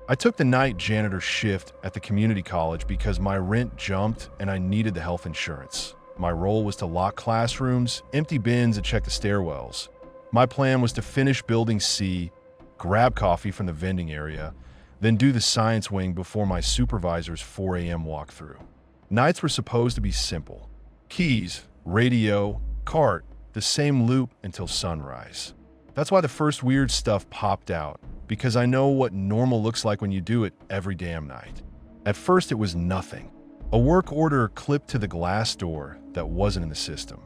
I took the night janitor shift at the community college because my rent jumped and I needed the health insurance. My role was to lock classrooms, empty bins, and check the stairwells. My plan was to finish Building C, grab coffee from the vending area, then do the science wing before my supervisor's 4 a.m. walkthrough. Nights were supposed to be simple. Keys, radio, cart, the same loop until sunrise. That's why the first weird stuff popped out, because I know what normal looks like when you do it every damn night. At first it was nothing. A work order clipped to the glass door that wasn't in the system.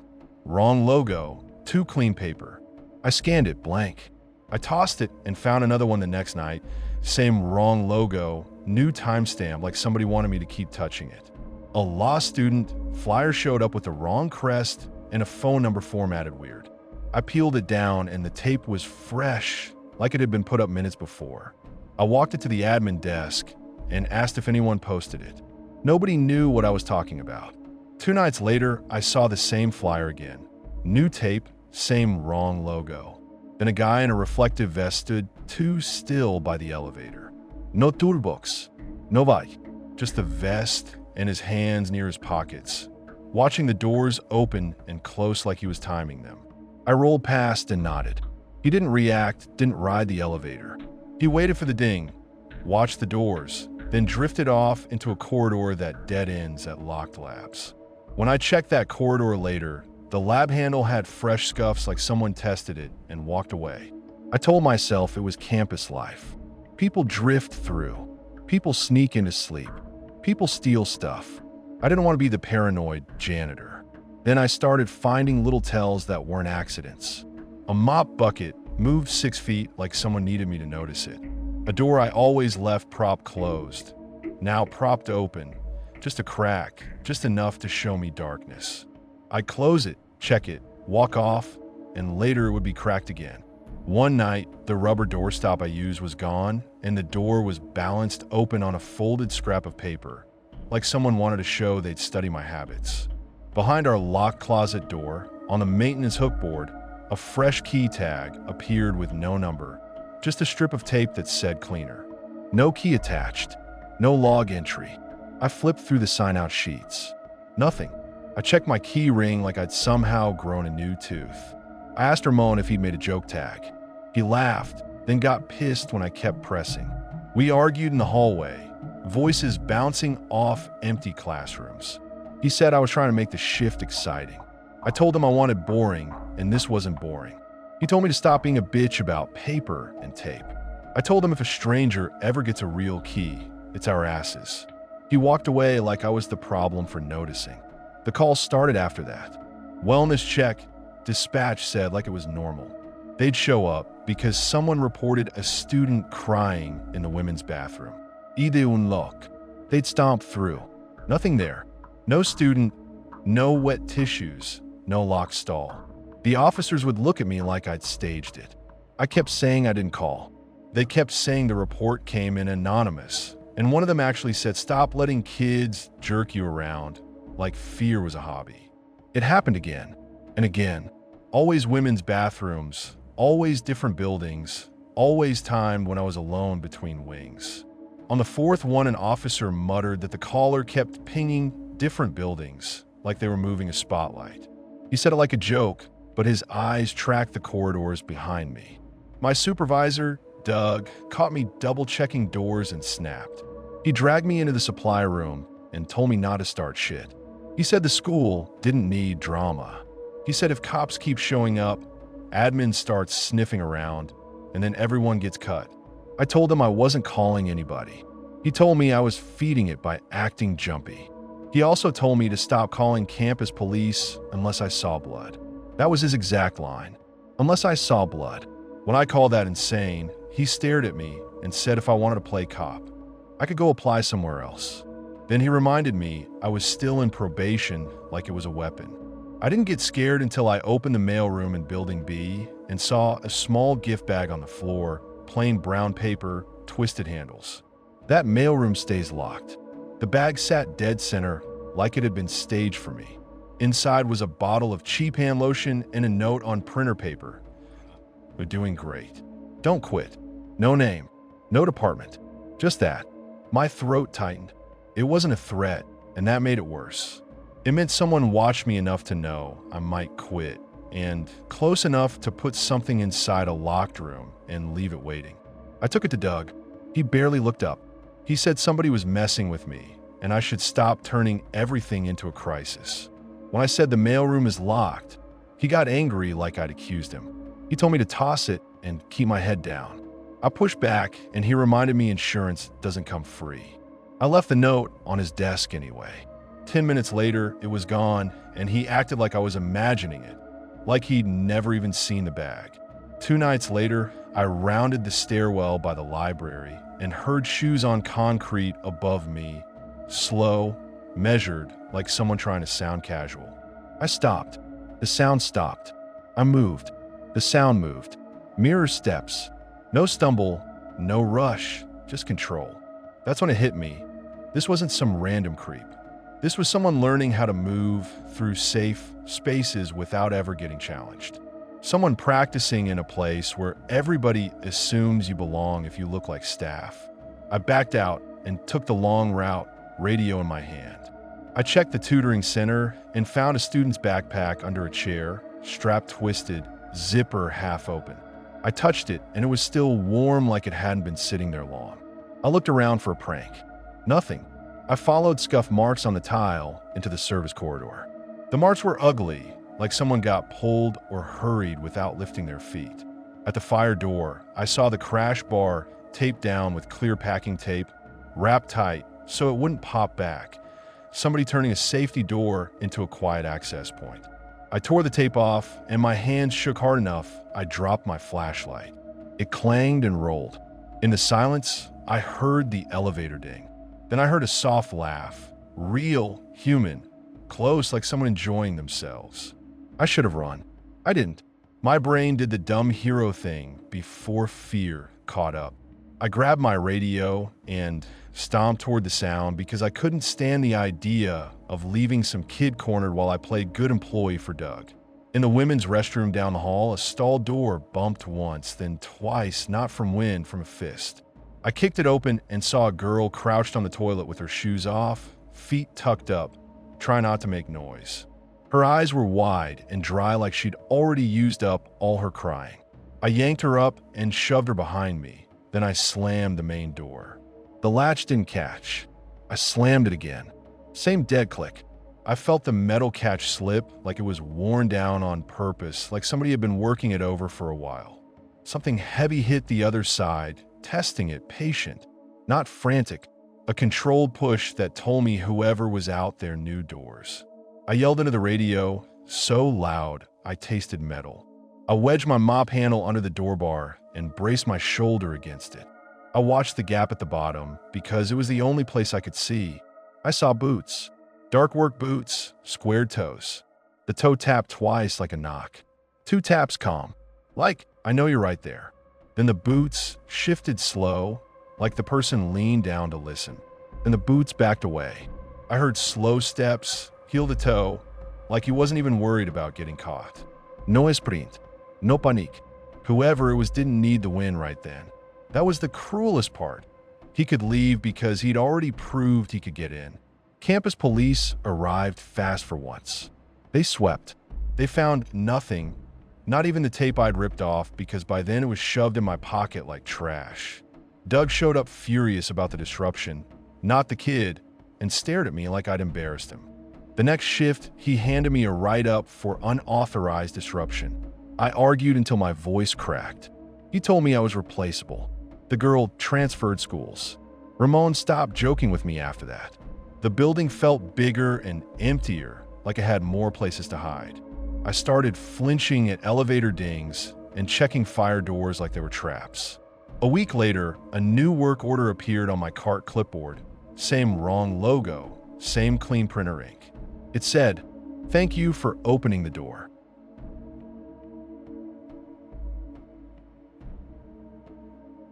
Wrong logo, too clean paper. I scanned it blank. I tossed it and found another one the next night. Same wrong logo, new timestamp like somebody wanted me to keep touching it. A law student, flyer showed up with the wrong crest and a phone number formatted weird. I peeled it down and the tape was fresh, like it had been put up minutes before. I walked it to the admin desk and asked if anyone posted it. Nobody knew what I was talking about. 2 nights later, I saw the same flyer again. New tape, same wrong logo. Then a guy in a reflective vest stood too still by the elevator. No toolbox, no bike, just the vest and his hands near his pockets, watching the doors open and close like he was timing them. I rolled past and nodded. He didn't react, didn't ride the elevator. He waited for the ding, watched the doors, then drifted off into a corridor that dead ends at locked labs. When I checked that corridor later, the lab handle had fresh scuffs like someone tested it and walked away. I told myself it was campus life. People drift through. People sneak into sleep. People steal stuff. I didn't want to be the paranoid janitor. Then I started finding little tells that weren't accidents. A mop bucket moved 6 feet like someone needed me to notice it. A door I always left propped closed, now propped open, just a crack, just enough to show me darkness. I'd close it, check it, walk off, and later it would be cracked again. One night, the rubber doorstop I used was gone, and the door was balanced open on a folded scrap of paper, like someone wanted to show they'd study my habits. Behind our locked closet door, on the maintenance hook board, a fresh key tag appeared with no number, just a strip of tape that said cleaner. No key attached, no log entry. I flipped through the sign-out sheets. Nothing. I checked my key ring like I'd somehow grown a new tooth. I asked Ramon if he'd made a joke tag. He laughed, then got pissed when I kept pressing. We argued in the hallway, voices bouncing off empty classrooms. He said I was trying to make the shift exciting. I told him I wanted boring, and this wasn't boring. He told me to stop being a bitch about paper and tape. I told him if a stranger ever gets a real key, it's our asses. He walked away like I was the problem for noticing. The call started after that. Wellness check, dispatch said like it was normal. They'd show up because someone reported a student crying in the women's bathroom. Ide un lock. They'd stomp through. Nothing there. No student, no wet tissues, no locked stall. The officers would look at me like I'd staged it. I kept saying I didn't call. They kept saying the report came in anonymous, and one of them actually said, "Stop letting kids jerk you around," like fear was a hobby. It happened again and again. Always women's bathrooms, always different buildings, always timed when I was alone between wings. On the 4th one, an officer muttered that the caller kept pinging different buildings, like they were moving a spotlight. He said it like a joke, but his eyes tracked the corridors behind me. My supervisor, Doug, caught me double-checking doors and snapped. He dragged me into the supply room and told me not to start shit. He said the school didn't need drama. He said if cops keep showing up, admin starts sniffing around, and then everyone gets cut. I told him I wasn't calling anybody. He told me I was feeding it by acting jumpy. He also told me to stop calling campus police unless I saw blood. That was his exact line. Unless I saw blood. When I called that insane, he stared at me and said if I wanted to play cop, I could go apply somewhere else. Then he reminded me I was still in probation like it was a weapon. I didn't get scared until I opened the mailroom in Building B and saw a small gift bag on the floor, plain brown paper, twisted handles. That mailroom stays locked. The bag sat dead center like it had been staged for me. Inside was a bottle of cheap hand lotion and a note on printer paper. "We're doing great. Don't quit. No name. No department. Just that. My throat tightened. It wasn't a threat, and that made it worse. It meant someone watched me enough to know I might quit, and close enough to put something inside a locked room and leave it waiting. I took it to Doug. He barely looked up. He said somebody was messing with me, and I should stop turning everything into a crisis. When I said the mailroom is locked, he got angry like I'd accused him. He told me to toss it and keep my head down. I pushed back, and he reminded me insurance doesn't come free. I left the note on his desk anyway. 10 minutes later, it was gone, and he acted like I was imagining it, like he'd never even seen the bag. 2 nights later, I rounded the stairwell by the library and heard shoes on concrete above me, slow, measured, like someone trying to sound casual. I stopped. The sound stopped. I moved. The sound moved. Mirror steps. No stumble, no rush, just control. That's when it hit me. This wasn't some random creep. This was someone learning how to move through safe spaces without ever getting challenged. Someone practicing in a place where everybody assumes you belong if you look like staff. I backed out and took the long route, radio in my hand. I checked the tutoring center and found a student's backpack under a chair, strap twisted, zipper half open. I touched it, and it was still warm like it hadn't been sitting there long. I looked around for a prank. Nothing. I followed scuff marks on the tile into the service corridor. The marks were ugly, like someone got pulled or hurried without lifting their feet. At the fire door, I saw the crash bar taped down with clear packing tape, wrapped tight so it wouldn't pop back. Somebody turning a safety door into a quiet access point. I tore the tape off, and my hands shook hard enough, I dropped my flashlight. It clanged and rolled. In the silence, I heard the elevator ding. Then I heard a soft laugh, real, human, close like someone enjoying themselves. I should have run. I didn't. My brain did the dumb hero thing before fear caught up. I grabbed my radio and stomped toward the sound because I couldn't stand the idea of leaving some kid cornered while I played good employee for Doug. In the women's restroom down the hall, a stall door bumped once, then twice, not from wind, from a fist. I kicked it open and saw a girl crouched on the toilet with her shoes off, feet tucked up, trying not to make noise. Her eyes were wide and dry like she'd already used up all her crying. I yanked her up and shoved her behind me. Then I slammed the main door. The latch didn't catch. I slammed it again. Same dead click. I felt the metal catch slip like it was worn down on purpose, like somebody had been working it over for a while. Something heavy hit the other side, testing it, patient, not frantic, a controlled push that told me whoever was out there knew doors. I yelled into the radio, so loud I tasted metal. I wedged my mop handle under the door bar and braced my shoulder against it. I watched the gap at the bottom because it was the only place I could see. I saw boots. Dark work boots, squared toes. The toe tapped twice like a knock. 2 taps calm. Like, I know you're right there. Then the boots shifted slow, like the person leaned down to listen. Then the boots backed away. I heard slow steps, heel to toe, like he wasn't even worried about getting caught. No sprint. No panique. Whoever it was didn't need the win right then. That was the cruelest part. He could leave because he'd already proved he could get in. Campus police arrived fast for once. They swept. They found nothing, not even the tape I'd ripped off because by then it was shoved in my pocket like trash. Doug showed up furious about the disruption, not the kid, and stared at me like I'd embarrassed him. The next shift, he handed me a write-up for unauthorized disruption. I argued until my voice cracked. He told me I was replaceable. The girl transferred schools. Ramon stopped joking with me after that. The building felt bigger and emptier, like it had more places to hide. I started flinching at elevator dings and checking fire doors like they were traps. A week later, a new work order appeared on my cart clipboard. Same wrong logo, same clean printer ink. It said, "Thank you for opening the door."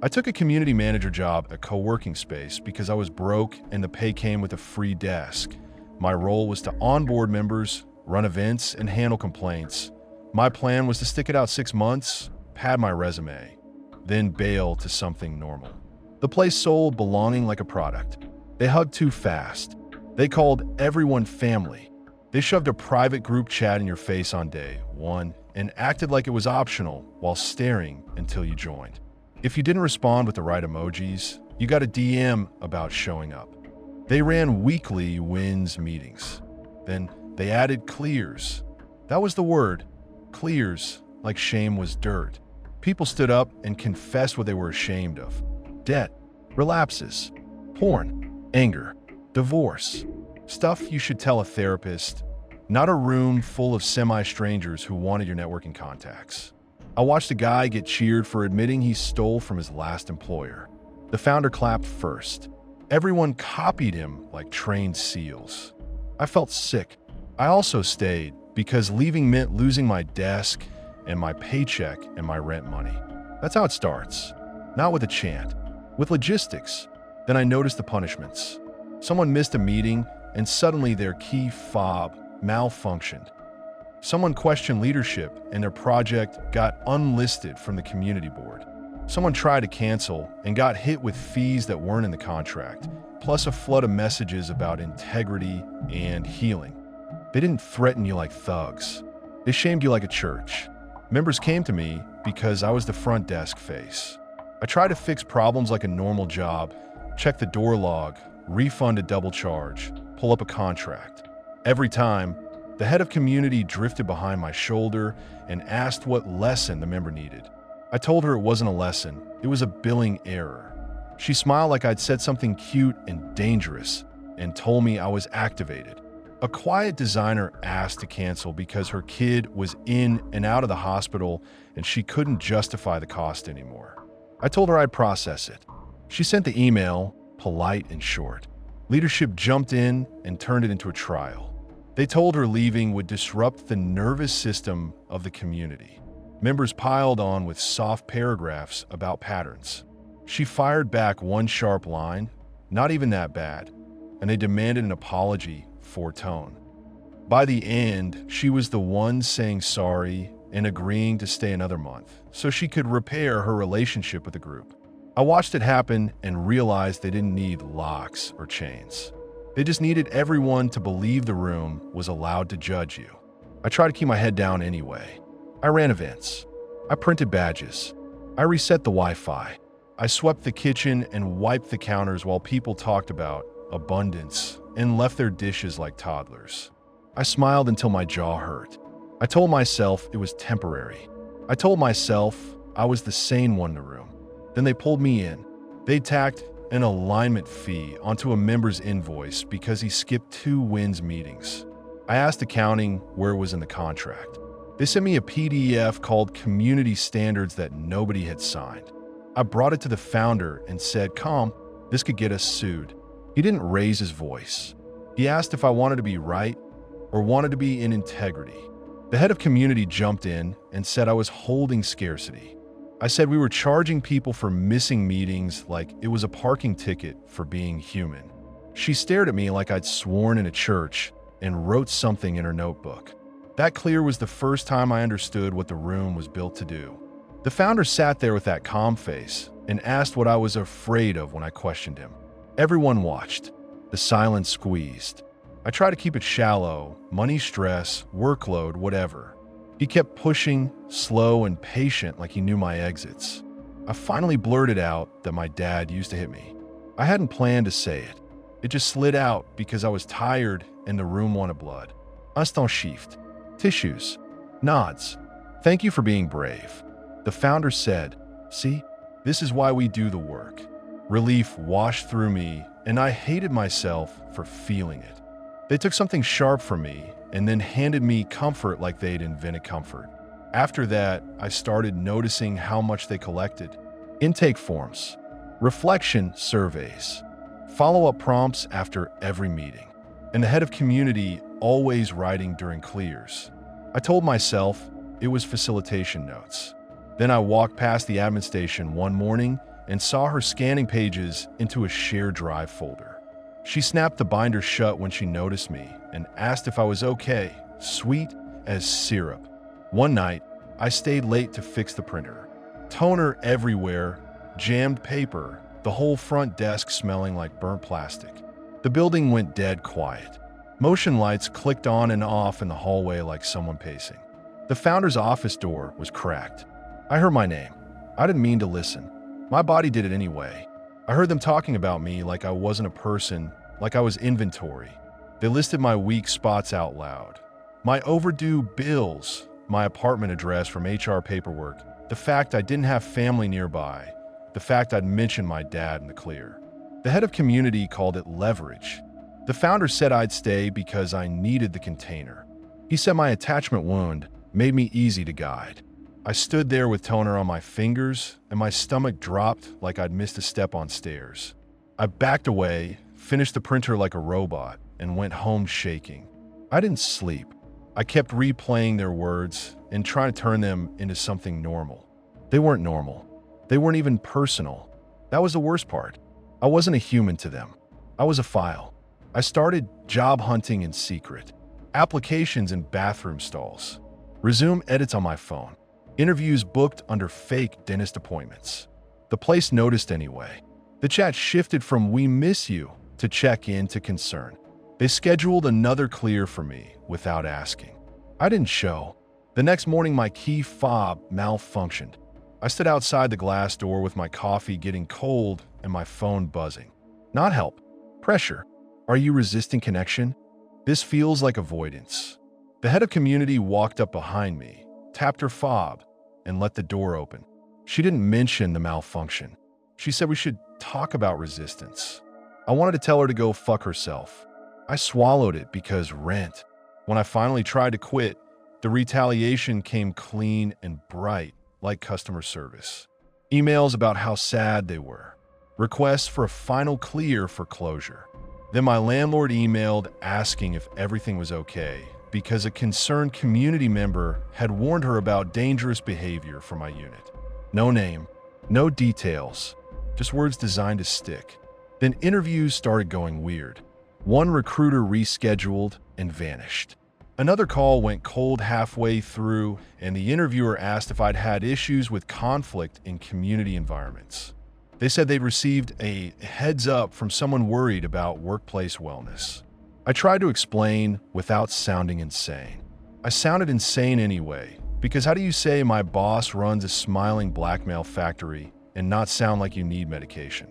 I took a community manager job at a co-working space because I was broke and the pay came with a free desk. My role was to onboard members, run events, and handle complaints. My plan was to stick it out 6 months, pad my resume, then bail to something normal. The place sold belonging like a product. They hugged too fast. They called everyone family. They shoved a private group chat in your face on day one and acted like it was optional while staring until you joined. If you didn't respond with the right emojis, you got a DM about showing up. They ran weekly wins meetings. Then they added clears. That was the word. Clears, like shame was dirt. People stood up and confessed what they were ashamed of. Debt, relapses, porn, anger, divorce. Stuff you should tell a therapist, not a room full of semi-strangers who wanted your networking contacts. I watched a guy get cheered for admitting he stole from his last employer. The founder clapped first. Everyone copied him like trained seals. I felt sick. I also stayed because leaving meant losing my desk and my paycheck and my rent money. That's how it starts. Not with a chant, with logistics. Then I noticed the punishments. Someone missed a meeting and suddenly their key fob malfunctioned. Someone questioned leadership and their project got unlisted from the community board. Someone tried to cancel and got hit with fees that weren't in the contract, plus a flood of messages about integrity and healing. They didn't threaten you like thugs. They shamed you like a church. Members came to me because I was the front desk face. I tried to fix problems like a normal job, check the door log, refund a double charge, pull up a contract. Every time, the head of community drifted behind my shoulder and asked what lesson the member needed. I told her it wasn't a lesson, it was a billing error. She smiled like I'd said something cute and dangerous and told me I was activated. A quiet designer asked to cancel because her kid was in and out of the hospital and she couldn't justify the cost anymore. I told her I'd process it. She sent the email, polite and short. Leadership jumped in and turned it into a trial. They told her leaving would disrupt the nervous system of the community. Members piled on with soft paragraphs about patterns. She fired back one sharp line, not even that bad, and they demanded an apology for tone. By the end, she was the one saying sorry and agreeing to stay another month so she could repair her relationship with the group. I watched it happen and realized they didn't need locks or chains. They just needed everyone to believe the room was allowed to judge you. I tried to keep my head down anyway. I ran events. I printed badges. I reset the Wi-Fi. I swept the kitchen and wiped the counters while people talked about abundance and left their dishes like toddlers. I smiled until my jaw hurt. I told myself it was temporary. I told myself I was the sane one in the room. Then they pulled me in. They tacked an alignment fee onto a member's invoice because he skipped 2 wins meetings. I asked accounting where it was in the contract. They sent me a PDF called Community Standards that nobody had signed. I brought it to the founder and said, "Calm, this could get us sued." He didn't raise his voice. He asked if I wanted to be right or wanted to be in integrity. The head of community jumped in and said I was holding scarcity. I said we were charging people for missing meetings like it was a parking ticket for being human. She stared at me like I'd sworn in a church and wrote something in her notebook. That clear was the first time I understood what the room was built to do. The founder sat there with that calm face and asked what I was afraid of when I questioned him. Everyone watched. The silence squeezed. I tried to keep it shallow, money stress, workload, whatever. He kept pushing, slow and patient like he knew my exits. I finally blurted out that my dad used to hit me. I hadn't planned to say it. It just slid out because I was tired and the room wanted blood. Instant shift. Tissues. Nods. Thank you for being brave. The founder said, "See, this is why we do the work." Relief washed through me, and I hated myself for feeling it. They took something sharp from me and then handed me comfort like they'd invented comfort. After that, I started noticing how much they collected. Intake forms, reflection surveys, follow-up prompts after every meeting, and the head of community always writing during clears. I told myself it was facilitation notes. Then I walked past the admin station one morning and saw her scanning pages into a shared drive folder. She snapped the binder shut when she noticed me and asked if I was okay, sweet as syrup. One night, I stayed late to fix the printer. Toner everywhere, jammed paper, the whole front desk smelling like burnt plastic. The building went dead quiet. Motion lights clicked on and off in the hallway like someone pacing. The founder's office door was cracked. I heard my name. I didn't mean to listen. My body did it anyway. I heard them talking about me like I wasn't a person, like I was inventory. They listed my weak spots out loud. My overdue bills, my apartment address from HR paperwork, the fact I didn't have family nearby, the fact I'd mentioned my dad in the clear. The head of community called it leverage. The founder said I'd stay because I needed the container. He said my attachment wound made me easy to guide. I stood there with toner on my fingers, and my stomach dropped like I'd missed a step on stairs. I backed away, finished the printer like a robot, and went home shaking. I didn't sleep. I kept replaying their words and trying to turn them into something normal. They weren't normal. They weren't even personal. That was the worst part. I wasn't a human to them. I was a file. I started job hunting in secret. Applications in bathroom stalls. Resume edits on my phone. Interviews booked under fake dentist appointments. The place noticed anyway. The chat shifted from "we miss you" to check-in to concern. They scheduled another clear for me without asking. I didn't show. The next morning, my key fob malfunctioned. I stood outside the glass door with my coffee getting cold and my phone buzzing. Not help. Pressure. Are you resisting connection? This feels like avoidance. The head of community walked up behind me, tapped her fob, and let the door open. She didn't mention the malfunction. She said we should talk about resistance. I wanted to tell her to go fuck herself. I swallowed it because rent. When I finally tried to quit, the retaliation came clean and bright, like customer service. Emails about how sad they were. Requests for a final clear for closure. Then my landlord emailed asking if everything was okay because a concerned community member had warned her about dangerous behavior from my unit. No name, no details, just words designed to stick. Then interviews started going weird. One recruiter rescheduled and vanished. Another call went cold halfway through, and the interviewer asked if I'd had issues with conflict in community environments. They said they'd received a heads up from someone worried about workplace wellness. I tried to explain without sounding insane. I sounded insane anyway, because how do you say my boss runs a smiling blackmail factory and not sound like you need medication?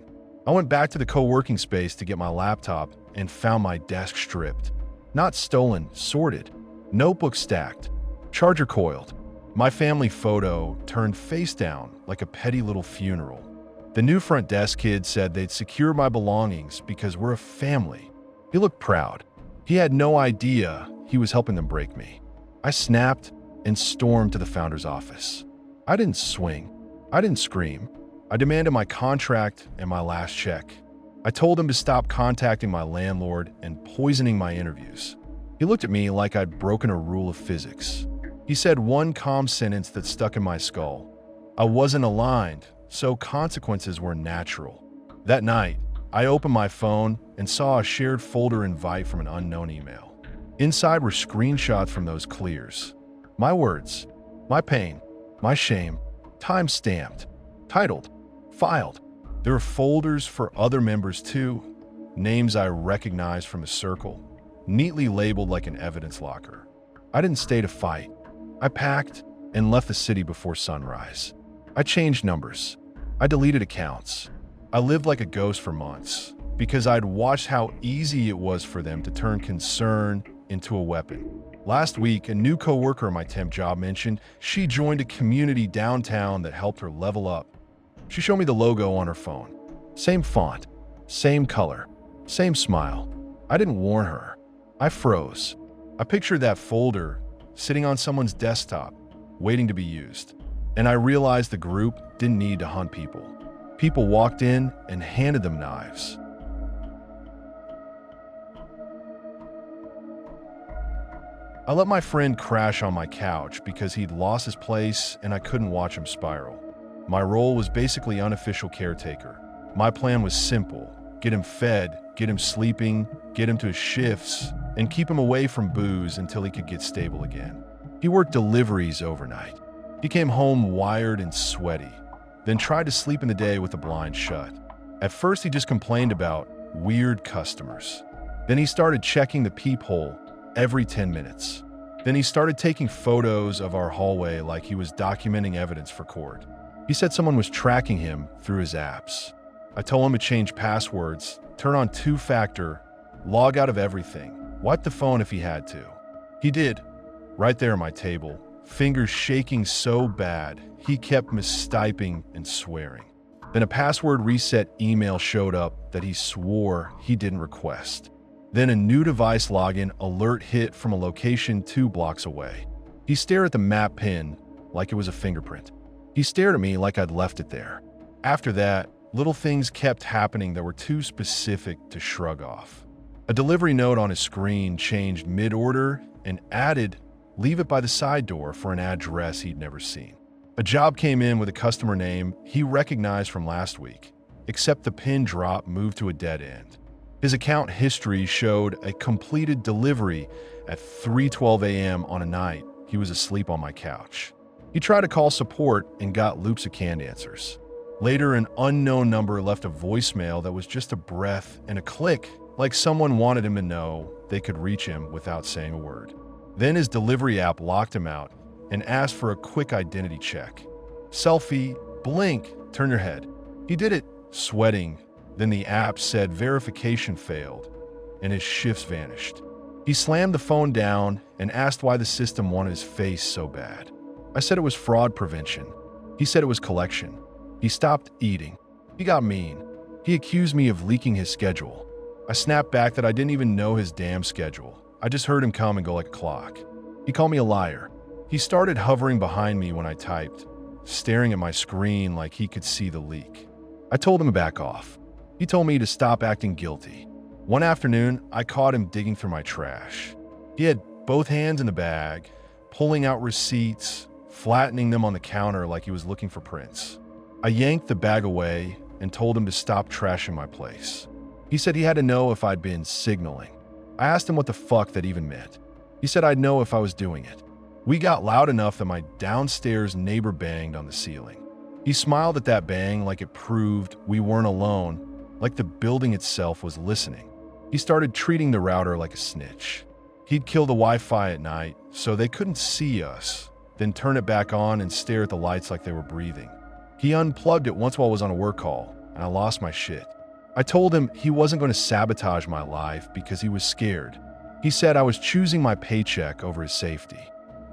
I went back to the co-working space to get my laptop and found my desk stripped. Not stolen, sorted. Notebook stacked. Charger coiled. My family photo turned face down like a petty little funeral. The new front desk kid said they'd secure my belongings because we're a family. He looked proud. He had no idea he was helping them break me. I snapped and stormed to the founder's office. I didn't swing. I didn't scream. I demanded my contract and my last check. I told him to stop contacting my landlord and poisoning my interviews. He looked at me like I'd broken a rule of physics. He said one calm sentence that stuck in my skull. I wasn't aligned, so consequences were natural. That night, I opened my phone and saw a shared folder invite from an unknown email. Inside were screenshots from those clears. My words, my pain, my shame, time-stamped, titled, filed. There were folders for other members too, names I recognized from a circle, neatly labeled like an evidence locker. I didn't stay to fight. I packed and left the city before sunrise. I changed numbers. I deleted accounts. I lived like a ghost for months because I'd watched how easy it was for them to turn concern into a weapon. Last week, a new coworker in my temp job mentioned she joined a community downtown that helped her level up. She showed me the logo on her phone. Same font, same color, same smile. I didn't warn her. I froze. I pictured that folder sitting on someone's desktop, waiting to be used. And I realized the group didn't need to hunt people. People walked in and handed them knives. I let my friend crash on my couch because he'd lost his place and I couldn't watch him spiral. My role was basically unofficial caretaker. My plan was simple: get him fed, get him sleeping, get him to his shifts, and keep him away from booze until he could get stable again. He worked deliveries overnight. He came home wired and sweaty, then tried to sleep in the day with the blind shut. At first, he just complained about weird customers. Then he started checking the peephole every 10 minutes. Then he started taking photos of our hallway like he was documenting evidence for court. He said someone was tracking him through his apps. I told him to change passwords, turn on two-factor, log out of everything, wipe the phone if he had to. He did, right there at my table, fingers shaking so bad he kept mistyping and swearing. Then a password reset email showed up that he swore he didn't request. Then a new device login alert hit from a location 2 blocks away. He stared at the map pin like it was a fingerprint. He stared at me like I'd left it there. After that, little things kept happening that were too specific to shrug off. A delivery note on his screen changed mid-order and added, "Leave it by the side door," for an address he'd never seen. A job came in with a customer name he recognized from last week, except the pin drop moved to a dead end. His account history showed a completed delivery at 3:12 a.m. on a night he was asleep on my couch. He tried to call support and got loops of canned answers. Later, an unknown number left a voicemail that was just a breath and a click, like someone wanted him to know they could reach him without saying a word. Then his delivery app locked him out and asked for a quick identity check. Selfie, blink, turn your head. He did it, sweating. Then the app said verification failed, and his shifts vanished. He slammed the phone down and asked why the system wanted his face so bad. I said it was fraud prevention. He said it was collection. He stopped eating. He got mean. He accused me of leaking his schedule. I snapped back that I didn't even know his damn schedule. I just heard him come and go like a clock. He called me a liar. He started hovering behind me when I typed, staring at my screen like he could see the leak. I told him to back off. He told me to stop acting guilty. One afternoon, I caught him digging through my trash. He had both hands in the bag, pulling out receipts, flattening them on the counter like he was looking for prints. I yanked the bag away and told him to stop trashing my place. He said he had to know if I'd been signaling. I asked him what the fuck that even meant. He said I'd know if I was doing it. We got loud enough that my downstairs neighbor banged on the ceiling. He smiled at that bang like it proved we weren't alone, like the building itself was listening. He started treating the router like a snitch. He'd kill the Wi-Fi at night so they couldn't see us, then turn it back on and stare at the lights like they were breathing. He unplugged it once while I was on a work call, and I lost my shit. I told him he wasn't going to sabotage my life because he was scared. He said I was choosing my paycheck over his safety.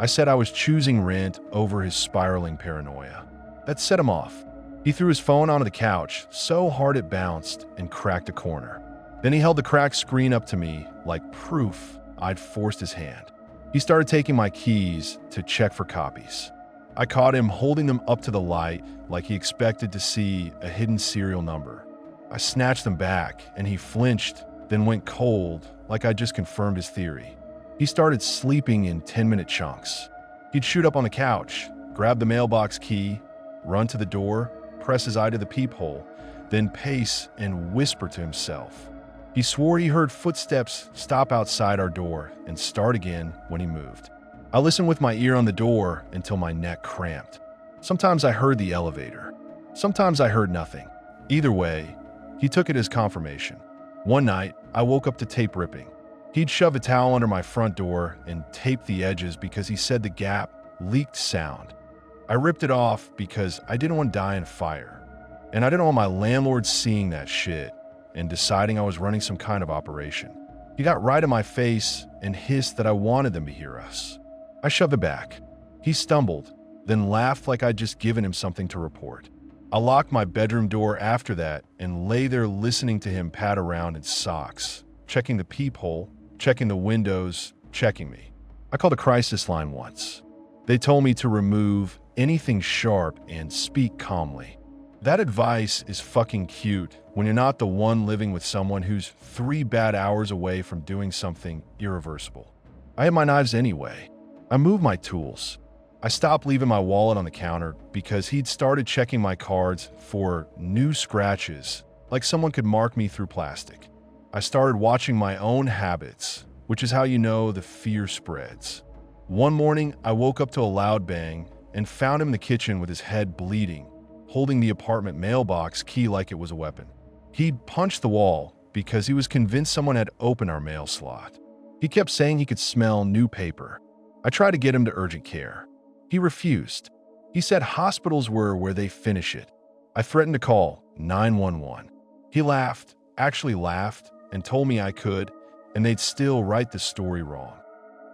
I said I was choosing rent over his spiraling paranoia. That set him off. He threw his phone onto the couch so hard it bounced and cracked a corner. Then he held the cracked screen up to me like proof I'd forced his hand. He started taking my keys to check for copies. I caught him holding them up to the light like he expected to see a hidden serial number. I snatched them back and he flinched, then went cold like I just confirmed his theory. He started sleeping in 10-minute chunks. He'd shoot up on the couch, grab the mailbox key, run to the door, press his eye to the peephole, then pace and whisper to himself. He swore he heard footsteps stop outside our door and start again when he moved. I listened with my ear on the door until my neck cramped. Sometimes I heard the elevator. Sometimes I heard nothing. Either way, he took it as confirmation. One night, I woke up to tape ripping. He'd shove a towel under my front door and taped the edges because he said the gap leaked sound. I ripped it off because I didn't want to die in a fire. And I didn't want my landlord seeing that shit and deciding I was running some kind of operation. He got right in my face and hissed that I wanted them to hear us. I shoved it back. He stumbled, then laughed like I'd just given him something to report. I locked my bedroom door after that and lay there listening to him pad around in socks, checking the peephole, checking the windows, checking me. I called a crisis line once. They told me to remove anything sharp and speak calmly. That advice is fucking cute when you're not the one living with someone who's 3 bad hours away from doing something irreversible. I had my knives anyway. I moved my tools. I stopped leaving my wallet on the counter because he'd started checking my cards for new scratches, like someone could mark me through plastic. I started watching my own habits, which is how you know the fear spreads. One morning, I woke up to a loud bang and found him in the kitchen with his head bleeding, holding the apartment mailbox key like it was a weapon. He'd punched the wall because he was convinced someone had opened our mail slot. He kept saying he could smell new paper. I tried to get him to urgent care. He refused. He said hospitals were where they finish it. I threatened to call 911. He laughed, actually laughed, and told me I could, and they'd still write the story wrong.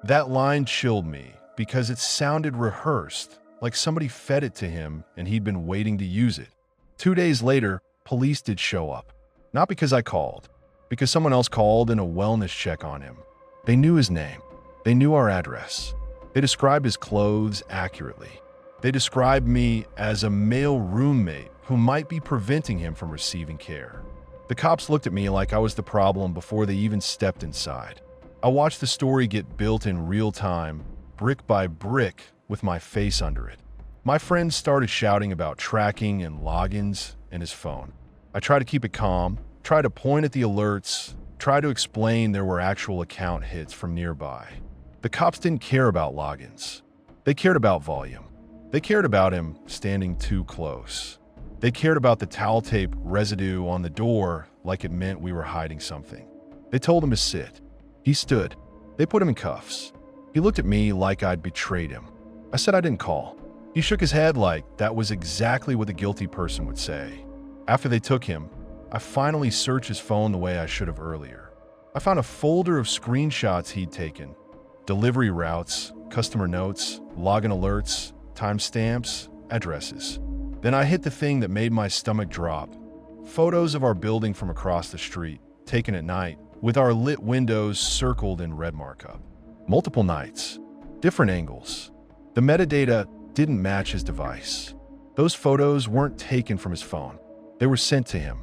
That line chilled me because it sounded rehearsed, like somebody fed it to him and he'd been waiting to use it. 2 days later, police did show up. Not because I called, because someone else called in a wellness check on him. They knew his name. They knew our address. They described his clothes accurately. They described me as a male roommate who might be preventing him from receiving care. The cops looked at me like I was the problem before they even stepped inside. I watched the story get built in real time, brick by brick, with my face under it. My friends started shouting about tracking and logins and his phone. I tried to keep it calm, tried to point at the alerts, tried to explain there were actual account hits from nearby. The cops didn't care about logins. They cared about volume. They cared about him standing too close. They cared about the towel tape residue on the door like it meant we were hiding something. They told him to sit. He stood. They put him in cuffs. He looked at me like I'd betrayed him. I said I didn't call. He shook his head like that was exactly what the guilty person would say. After they took him, I finally searched his phone the way I should have earlier. I found a folder of screenshots he'd taken, delivery routes, customer notes, login alerts, timestamps, addresses. Then I hit the thing that made my stomach drop. Photos of our building from across the street, taken at night, with our lit windows circled in red markup. Multiple nights, different angles. The metadata didn't match his device. Those photos weren't taken from his phone. They were sent to him.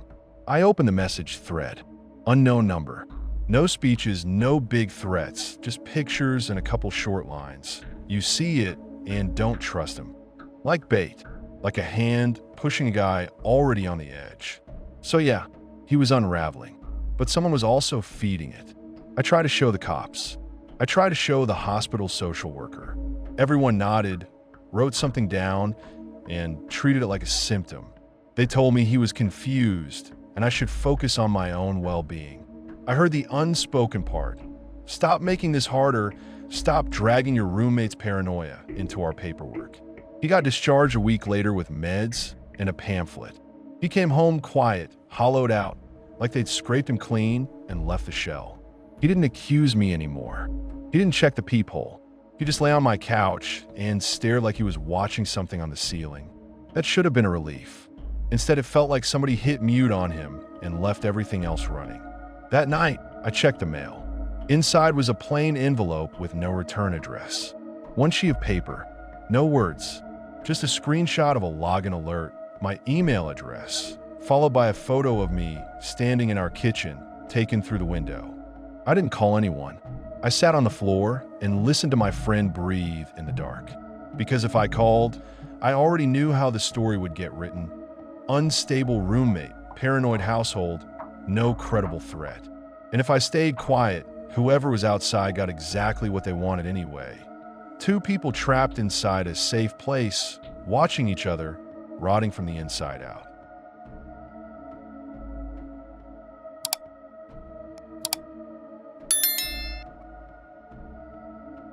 I opened the message thread. Unknown number. No speeches, no big threats, just pictures and a couple short lines. You see it and don't trust him. Like bait, like a hand pushing a guy already on the edge. So yeah, he was unraveling, but someone was also feeding it. I tried to show the cops. I tried to show the hospital social worker. Everyone nodded, wrote something down, and treated it like a symptom. They told me he was confused and I should focus on my own well-being. I heard the unspoken part. Stop making this harder. Stop dragging your roommate's paranoia into our paperwork. He got discharged a week later with meds and a pamphlet. He came home quiet, hollowed out, like they'd scraped him clean and left the shell. He didn't accuse me anymore. He didn't check the peephole. He just lay on my couch and stared like he was watching something on the ceiling. That should have been a relief. Instead, it felt like somebody hit mute on him and left everything else running. That night, I checked the mail. Inside was a plain envelope with no return address. One sheet of paper, no words, just a screenshot of a login alert, my email address, followed by a photo of me standing in our kitchen, taken through the window. I didn't call anyone. I sat on the floor and listened to my friend breathe in the dark. Because if I called, I already knew how the story would get written. Unstable roommate, paranoid household, no credible threat. And if I stayed quiet, whoever was outside got exactly what they wanted anyway. Two people trapped inside a safe place, watching each other, rotting from the inside out.